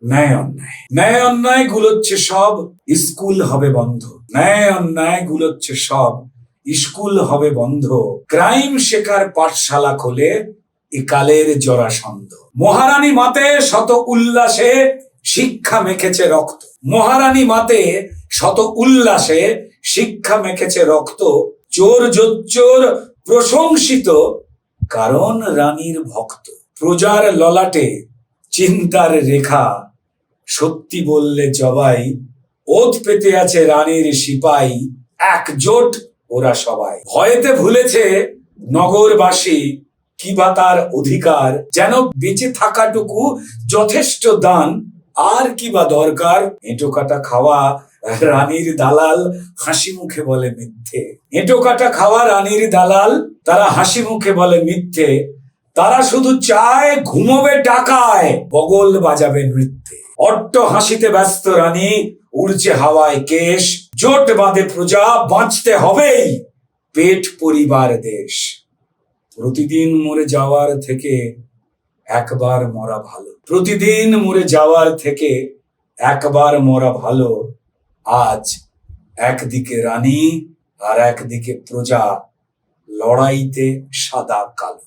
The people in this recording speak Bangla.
ন্যায় অন্যায়, ন্যায় অন্যায় গুলোচ্ছে সব, স্কুল হবে বন্ধ। ন্যায় অন্যায় গুলোচ্ছে সব, স্কুল হবে বন্ধ। ক্রাইম শেখার পাঠশালা খোলে একালের জরাসন্ধ। মহারানী মাতে শত উল্লাসে শিক্ষা মেখেছে রক্ত। মহারানী মাতে শত উল্লাসে শিক্ষা মেখেছে রক্ত। চোর জোচ্চোর প্রশংসিত, কারণ রানীর ভক্ত। প্রজার ললাটে চিন্তার রেখা, সত্যি বললে জবাই। ওত পেতে আছে রানীর সিপাই, একজোট ওরা সবাই। ভয়েতে ভুলেছে নগরবাসী কিবা তার অধিকার, যেন বেঁচে থাকাটুকু যথেষ্ট দান। আর কিবা দরকার? এঁটো কাটা খাওয়া রানীর দালাল হাসি মুখে বলে মিথ্যে। এঁটো কাটা খাওয়া রানীর দালাল, তারা হাসি মুখে বলে মিথ্যে। তারা শুধু চায় ঘুমোবে টাকায়, বগল বাজাবে নৃত্যে। অট্ট হাসিতে ব্যস্ত রানী, উড়ছে হাওয়ায় কেশ। জোট বাঁধে প্রজা, বাঁচতে হবেই, পেট পরিবার দেশ। প্রতিদিন মরে যাওয়ার থেকে একবার মরা ভালো। প্রতিদিন মরে যাওয়ার থেকে একবার মরা ভালো। আজ একদিকে রানী আর একদিকে প্রজা, লড়াইতে সাদা কালো।